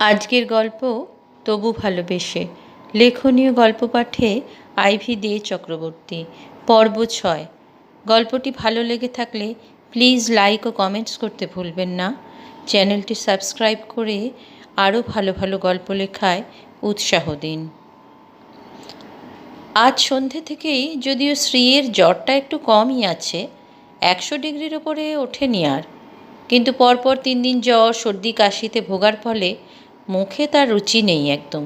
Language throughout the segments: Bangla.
আজকের গল্প তবু ভালোবেসে। লেখনীয় গল্প পাঠে আইভি দে চক্রবর্তী। পর্ব 6। গল্পটি ভালো লেগে থাকলে প্লিজ লাইক ও কমেন্টস করতে ভুলবেন না। চ্যানেলটি সাবস্ক্রাইব করে আরও ভালো ভালো গল্প লেখায় উৎসাহ দিন। আজ সন্ধে থেকেই যদিও শ্রীয়ের জ্বরটা একটু কমই আছে, 100 ডিগ্রির ওপরে ওঠেনি আর, কিন্তু পরপর 3 দিন জ্বর সর্দি কাশিতে ভোগার ফলে মুখে তার রুচি নেই একদম।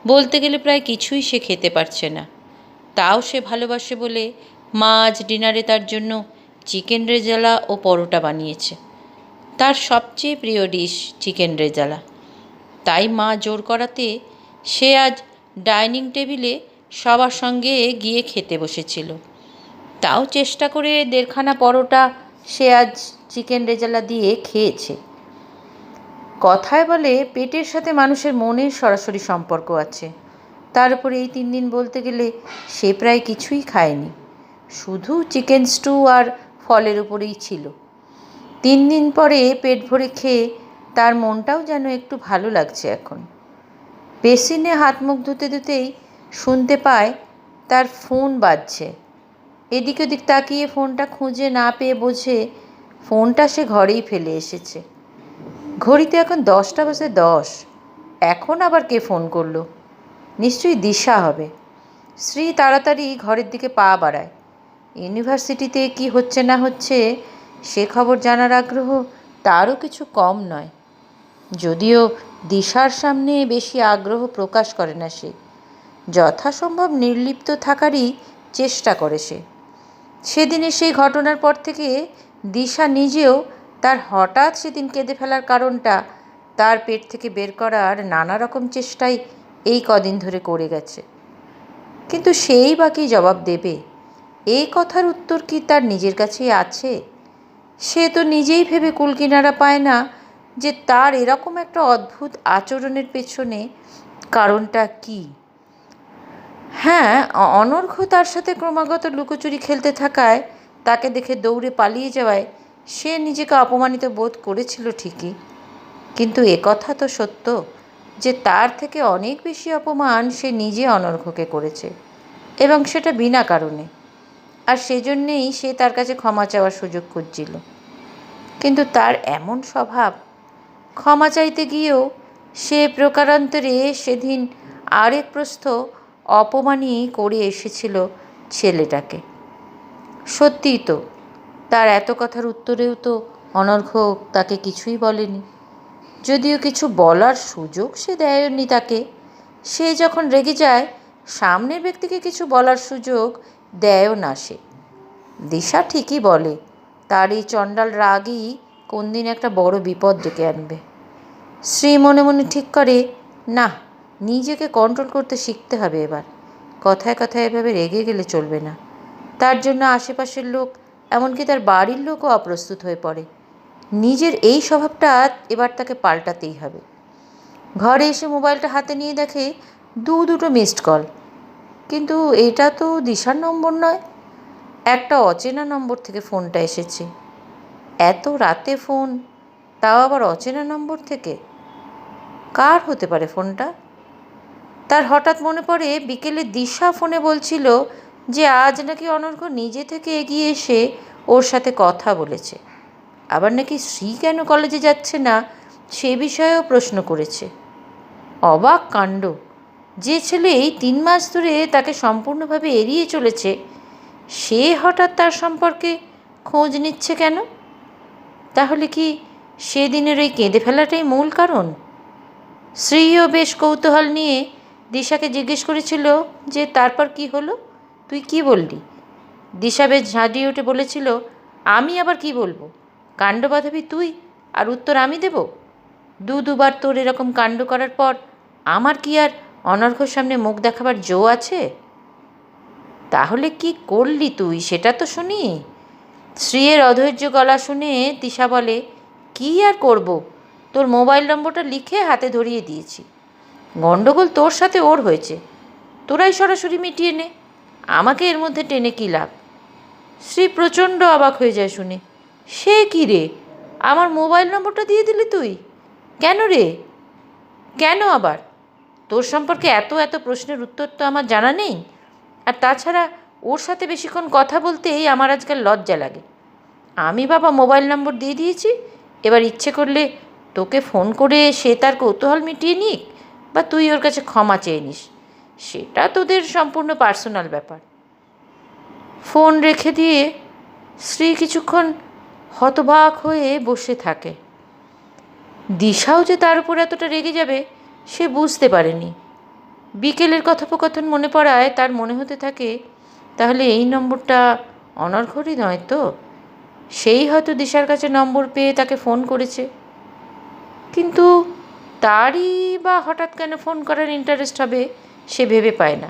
বলতে গেলে প্রায় কিছুই সে খেতে পারছে না। তাও সে ভালোবাসে বলে মা আজ ডিনারে তার জন্য চিকেন রেজালা ও পরোটা বানিয়েছে। তার সবচেয়ে প্রিয় ডিশ চিকেন রেজালা। তাই মা জোর করাতে সে আজ ডাইনিং টেবিলে সবার সঙ্গে গিয়ে খেতে বসেছিল। তাও চেষ্টা করে 1.5খানা পরোটা সে আজ চিকেন রেজালা দিয়ে খেয়েছে। কথায় বলে পেটের সাথে মানুষের মনের সরাসরি সম্পর্ক আছে। তার উপরে এই 3 দিন বলতে গেলে সে প্রায় কিছুই খায়নি, শুধু চিকেন স্টু আর ফলের উপরেই ছিল। 3 দিন পরে পেট ভরে খেয়ে তার মনটাও যেন একটু ভালো লাগছে এখন। বেসিনে হাত মুখ ধুতে ধুতেই শুনতে পায় তার ফোন বাজছে। এদিক ওদিক তাকিয়ে ফোনটা খুঁজে না পেয়ে বোঝে ফোনটা সে ঘরেই ফেলে এসেছে। ঘড়িতে এখন 10টা বাজে 10। এখন আবার কে ফোন করলো? নিশ্চয়ই দিশা হবে। শ্রী তাড়াতাড়ি ঘরের দিকে পা বাড়ায়। ইউনিভার্সিটিতে কি হচ্ছে না হচ্ছে সে খবর জানার আগ্রহ তারও কিছু কম নয়, যদিও দিশার সামনে বেশি আগ্রহ প্রকাশ করে না সে। যথাসম্ভব নির্লিপ্ত থাকারই চেষ্টা করে সে। সেদিনে সেই ঘটনার পর থেকে দিশা নিজেও তার হঠাৎ সেদিন কেঁদে ফেলার কারণটা তার পেট থেকে বের করার নানা রকম চেষ্টাই এই কদিন ধরে করে গেছে। কিন্তু সেই বা কি জবাব দেবে? এই কথার উত্তর কি তার নিজের কাছেই আছে? সে তো নিজেই ভেবে কুলকিনারা পায় না যে তার এরকম একটা অদ্ভুত আচরণের পেছনে কারণটা কি। হ্যাঁ, অনর্ঘ্য তার সাথে ক্রমাগত লুকোচুরি খেলতে থাকায়, তাকে দেখে দৌড়ে পালিয়ে যাওয়ায় সে নিজেকে অপমানিত বোধ করেছিল ঠিকই, কিন্তু একথা তো সত্য যে তার থেকে অনেক বেশি অপমান সে নিজে অনর্ঘ্যকে করেছে, এবং সেটা বিনা কারণে। আর সেজন্যেই সে তার কাছে ক্ষমা চাওয়ার সুযোগ খুঁজছিল। কিন্তু তার এমন স্বভাব, ক্ষমা চাইতে গিয়েও সে প্রকারান্তরে সেদিন আরেক প্রস্থ অপমানই করে এসেছিল ছেলেটাকে। সত্যিই তো, তার এত কথার উত্তরেও তো অনর্ঘ্য তাকে কিছুই বলেনি, যদিও কিছু বলার সুযোগ সে দেয়নি তাকে। সে যখন রেগে যায় সামনের ব্যক্তিকে কিছু বলার সুযোগ দেয়ও না সে। দিশা ঠিকই বলে, তার এই চণ্ডাল রাগই কোন দিন একটা বড় বিপদ ডেকে আনবে। শ্রী মনে মনে ঠিক করে, না, নিজেকে কন্ট্রোল করতে শিখতে হবে এবার। কথায় কথায় এভাবে রেগে গেলে চলবে না। তার জন্য আশেপাশের লোক, এমনকি তার বাড়ির লোকও অপ্রস্তুত হয়ে পড়ে। নিজের এই স্বভাবটা এবার তাকে পাল্টাতেই হবে। ঘরে এসে মোবাইলটা হাতে নিয়ে দেখে দুটো মিসড কল, কিন্তু এটা তো দিশার নম্বর নয়, একটা অচেনা নম্বর থেকে ফোনটা এসেছে। এত রাতে ফোন, তাও আবার অচেনা নম্বর থেকে। কার হতে পারে ফোনটা? তার হঠাৎ মনে পড়ে বিকেলে দিশা ফোনে বলছিল যে আজ নাকি অনর্ঘ্য নিজে থেকে এগিয়ে এসে ওর সাথে কথা বলেছে। আবার নাকি শ্রী কেন কলেজে যাচ্ছে না সে বিষয়েও প্রশ্ন করেছে। অবাক কাণ্ড! যে ছেলে এই 3 মাস ধরে তাকে সম্পূর্ণভাবে এড়িয়ে চলেছে, সে হঠাৎ তার সম্পর্কে খোঁজ নিচ্ছে কেন? তাহলে কি সেদিনের ওই কেঁদে ফেলাটাই মূল কারণ? শ্রীও বেশ কৌতূহল নিয়ে দিশাকে জিজ্ঞেস করেছিল যে তারপর কি হলো, তুই কি বললি? দিশা বেশ ঝাঁটিয়ে উঠে বলেছিল, আমি আবার কি বলবো? কাণ্ড বাঁধাবি তুই আর উত্তর আমি দেব? দুবার তোর এরকম কাণ্ড করার পর আমার কি আর অনর্ঘ্যর সামনে মুখ দেখাবার জো আছে? তাহলে কি করলি তুই সেটা তো শুনি। শ্রীয়ের অধৈর্য গলা শুনে দিশা বলে, কি আর করব, তোর মোবাইল নম্বরটা লিখে হাতে ধরিয়ে দিয়েছি। গণ্ডগোল তোর সাথে ওর হয়েছে, তোরাই সরাসরি মিটিয়ে নে, আমাকে এর মধ্যে টেনে কী লাভ? শ্রী প্রচণ্ড অবাক হয়ে যায় শুনে। সে কি রে, আমার মোবাইল নম্বরটা দিয়ে দিলি তুই? কেন রে? কেন আবার? তোর সম্পর্কে এত এত প্রশ্নের উত্তর তো আমার জানা নেই। আর তাছাড়া ওর সাথে বেশিক্ষণ কথা বলতেই আমার আজকাল লজ্জা লাগে। আমি বাবা মোবাইল নম্বর দিয়ে দিয়েছি, এবার ইচ্ছে করলে তোকে ফোন করে সে তার কৌতূহল মিটিয়ে নিক, বা তুই ওর কাছে ক্ষমা চেয়ে নিস, সেটা তোদের সম্পূর্ণ পার্সোনাল ব্যাপার। ফোন রেখে দিয়ে শ্রী কিছুক্ষণ হতবাক হয়ে বসে থাকে। দিশাও যে তার উপর এতটা রেগে যাবে সে বুঝতে পারেনি। বিকেলের কথোপকথন মনে পড়ায় তার মনে হতে থাকে, তাহলে এই নম্বরটা অনর্ঘরই নয় তো? সেই হয়তো দিশার কাছে নম্বর পেয়ে তাকে ফোন করেছে। কিন্তু তারই বা হঠাৎ কেন ফোন করার ইন্টারেস্ট হবে সে ভেবে পায় না।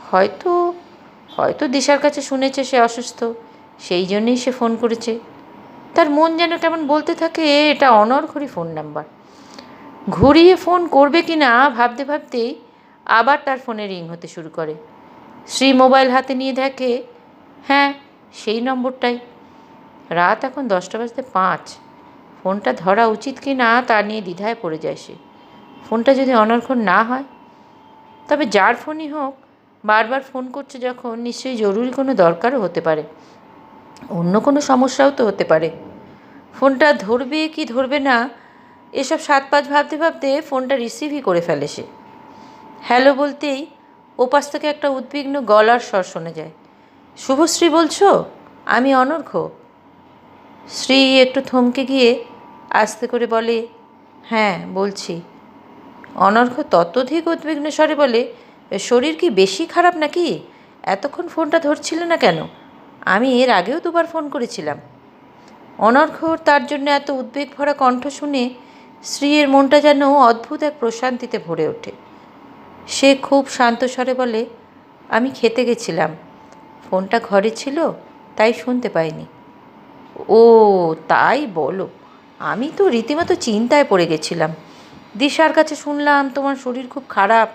হয়তো হয়তো দিশার কাছে শুনেছে সে অসুস্থ, সেই জন্যেই সে ফোন করেছে। তার মন যেন কেমন বলতে থাকে এটা অনর্ঘরই ফোন নাম্বার। ঘুরিয়ে ফোন করবে কি না ভাবতে ভাবতেই আবার তার ফোনে রিং হতে শুরু করে। শ্রী মোবাইল হাতে নিয়ে দেখে, হ্যাঁ, সেই নম্বরটাই। রাত এখন 10:05। ফোনটা ধরা উচিত কি না তা নিয়ে দ্বিধায় পড়ে যায় সে। ফোনটা যদি অনর্ঘর না হয়, তবে যার ফোনই হোক, বারবার ফোন করছে যখন নিশ্চয়ই জরুরি কোনো দরকারও হতে পারে, অন্য কোনো সমস্যাও তো হতে পারে। ফোনটা ধরবে কি ধরবে না এসব 7-5 ভাবতে ভাবতে ফোনটা রিসিভই করে ফেলে সে। হ্যালো বলতেই ওপাশ থেকে একটা উদ্বিগ্ন গলার স্বর শোনা যায়। শুভশ্রী বলছো? আমি অনর্ঘ। শ্রী একটু থমকে গিয়ে আস্তে করে বলে, হ্যাঁ বলছি। অনর্ঘ ততোধিক উদ্বিগ্ন স্বরে বলে, শরীর কি বেশি খারাপ নাকি? এতক্ষণ ফোনটা ধরছিলে না কেন? আমি এর আগেও 2বার ফোন করেছিলাম। অনর্ঘর তার জন্য এত উদ্বেগ ভরা কণ্ঠ শুনে শ্রীয়ের মনটা যেন অদ্ভুত এক প্রশান্তিতে ভরে ওঠে। সে খুব শান্ত স্বরে বলে, আমি খেতে গেছিলাম, ফোনটা ঘরে ছিল, তাই শুনতে পাইনি। ও তাই বলো? আমি তো রীতিমতো চিন্তায় পড়ে গেছিলাম। দিশার কাছে শুনলাম তোমার শরীর খুব খারাপ,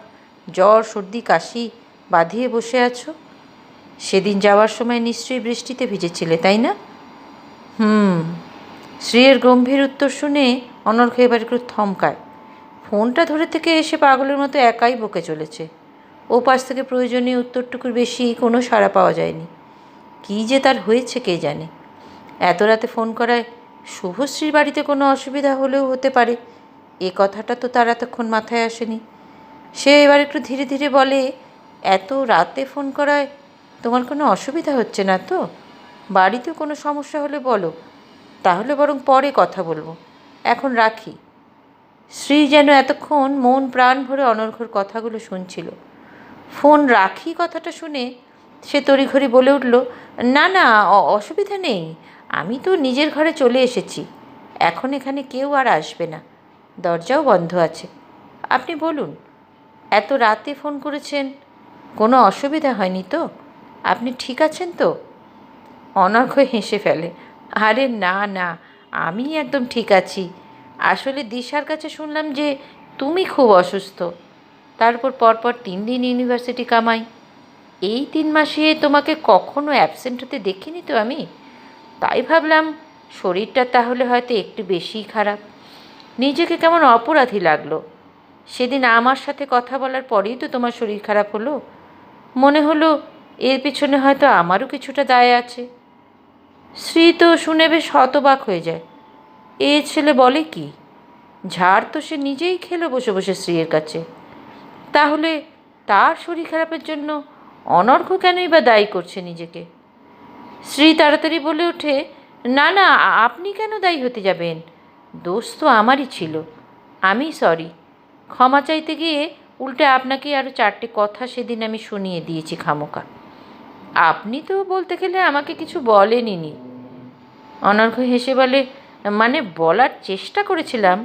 জ্বর সর্দি কাশি বাঁধিয়ে বসে আছো। সেদিন যাওয়ার সময় নিশ্চয়ই বৃষ্টিতে ভিজেছিলে, তাই না? হুম। শ্রীয়ের গম্ভীর উত্তর শুনে অনর্ঘ এবার একটু থমকায়। ফোনটা ধরে থেকে এসে পাগলের মতো একাই বকে চলেছে। ও পাশ থেকে প্রয়োজনীয় উত্তরটুকুর বেশি কোনো সাড়া পাওয়া যায়নি। কী যে তার হয়েছে কে জানে। এত রাতে ফোন করায় শুভশ্রীর বাড়িতে কোনো অসুবিধা হলেও হতে পারে, এ কথাটা তো তার এতক্ষণ মাথায় আসেনি। সে এবার একটু ধীরে ধীরে বলে, এত রাতে ফোন করায় তোমার কোনো অসুবিধা হচ্ছে না তো? বাড়িতে কোনো সমস্যা হলে বলো, তাহলে বরং পরে কথা বলবো, এখন রাখি। শ্রী যেন এতক্ষণ মন প্রাণ ভরে অনর্ঘর কথাগুলো শুনছিল। ফোন রাখি কথাটা শুনে সে তড়িঘড়ি বলে উঠল, না না, অসুবিধা নেই, আমি তো নিজের ঘরে চলে এসেছি, এখন এখানে কেউ আর আসবে না, দরজাও বন্ধ আছে। আপনি বলুন, এত রাতে ফোন করেছেন, কোনো অসুবিধা হয়নি তো? আপনি ঠিক আছেন তো? অনর্ঘ হেসে ফেলে, আরে না না, আমি একদম ঠিক আছি। আসলে দিশার কাছে শুনলাম যে তুমি খুব অসুস্থ, তারপর পরপর 3 দিন ইউনিভার্সিটি কামাই। এই 3 মাসে তোমাকে কখনো অ্যাবসেন্ট হতে দেখিনি তো আমি, তাই ভাবলাম শরীরটা তাহলে হয়তো একটু বেশিই খারাপ। নিজেকে কেমন অপরাধী লাগলো। সেদিন আমার সাথে কথা বলার পরেই তো তোমার শরীর খারাপ হলো, মনে হলো এর পিছনে হয়তো আমারও কিছুটা দায় আছে। শ্রী তো শুনে বেশ হতবাক হয়ে যায়। এ ছেলে বলে কি? ঝাড় তো সে নিজেই খেলো বসে বসে শ্রীয়ের কাছে, তাহলে তার শরীর খারাপের জন্য অনর্ঘ কেনই বা দায়ী করছে নিজেকে? শ্রী তাড়াতাড়ি বলে ওঠে, না না, আপনি কেন দায়ী হতে যাবেন? দোষ তো আমারই ছিল, আমি সরি। ক্ষমা চাইতে গিয়ে উল্টে আপনাকে আরও 4টে কথা সেদিন আমি শুনিয়ে দিয়েছি খামোকা। আপনি তো বলতে গেলে আমাকে কিছু বলেনইনি। অনর্ঘ হেসে বলে, মানে বলার চেষ্টা করেছিলাম।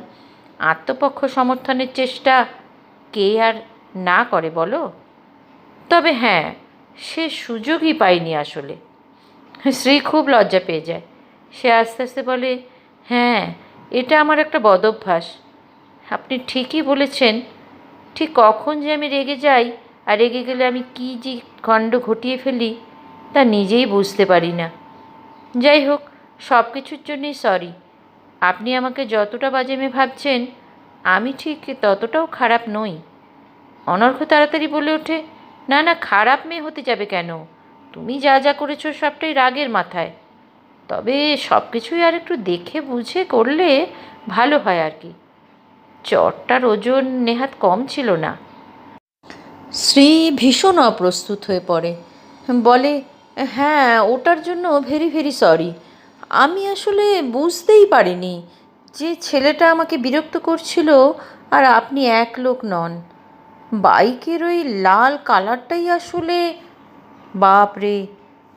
আত্মপক্ষ সমর্থনের চেষ্টা কে আর না করে বলো? তবে হ্যাঁ, সে সুযোগই পাইনি আসলে। শ্রী খুব লজ্জা পেয়ে যায়। সে আস্তে আস্তে বলে, হ্যাঁ, এটা আমার একটা বদভ্যাস। আপনি ঠিকই বলেছেন। ঠিক কখন যে আমি রেগে যাই আর রেগে গেলে আমি কী যে কাণ্ড ঘটিয়ে ফেলি তা নিজেই বুঝতে পারি না। যাই হোক, সব কিছুর জন্যই সরি। আপনি আমাকে যতটা বাজে মেয়ে ভাবছেন আমি ঠিক ততটাও খারাপ নই। অনর্ঘ্য তাড়াতাড়ি বলে ওঠে, না না, খারাপ মেয়ে হতে যাবে কেন? তুমি যা যা করেছো সবটাই রাগের মাথায়। তবে সব কিছুই আর একটু দেখে বুঝে করলে ভালো হয় আর কি। চটটার ওজন নেহাত কম ছিল না। শ্রী ভীষণ অপ্রস্তুত হয়ে পড়ে, বলে, হ্যাঁ, ওটার জন্য ভেরি ভেরি সরি। আমি আসলে বুঝতেই পারিনি যে ছেলেটা আমাকে বিরক্ত করছিল আর আপনি এক লোক নন। বাইকের ওই লাল কালারটাই আসলে, বাপরে,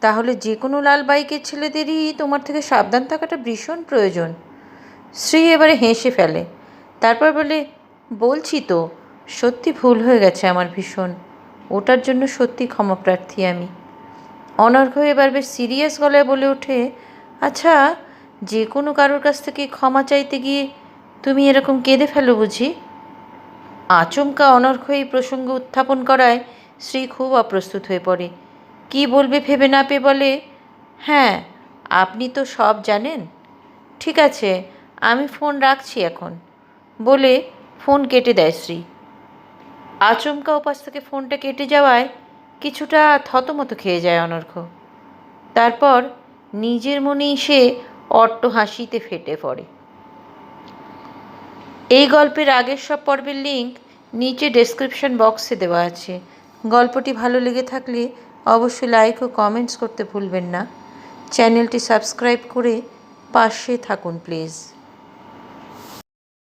তাহলে যে কোনো লাল বাইকের ছেলেদেরই তোমার থেকে সাবধান থাকাটা ভীষণ প্রয়োজন। শ্রী এবারে হেসে ফেলে, তারপর বলে, বলছি তো, সত্যি ভুল হয়ে গেছে আমার ভীষণ। ওটার জন্য সত্যি ক্ষমাপ্রার্থী আমি। অনর্ঘ্য এবার বেশ সিরিয়াস গলায় বলে ওঠে, আচ্ছা, যে কোনো কারোর কাছ থেকে ক্ষমা চাইতে গিয়ে তুমি এরকম কেঁদে ফেলো বুঝি? আচমকা অনর্ঘ্য এই প্রসঙ্গ উত্থাপন করায় শ্রী খুব অপ্রস্তুত হয়ে পড়ে। কী বলবে ভেবে না পেয়ে বলে, হ্যাঁ, আপনি তো সব জানেন। ঠিক আছে, আমি ফোন রাখছি এখন, বলে ফোন কেটে দেয় শ্রী। আচমকা ওপাশ থেকে ফোনটা কেটে যাওয়ায় কিছুটা থতমত খেয়ে যায় অনর্ঘ্য। তারপর নিজের মনেই সে অট্ট হাসিতে ফেটে পড়ে। এই গল্পের আগের সব পর্বের লিঙ্ক নিচে ডেসক্রিপশন বক্সে দেওয়া আছে। গল্পটি ভালো লেগে থাকলে অবশ্যই লাইক ও কমেন্টস করতে ভুলবেন না। চ্যানেলটি সাবস্ক্রাইব করে পাশে থাকুন প্লিজ।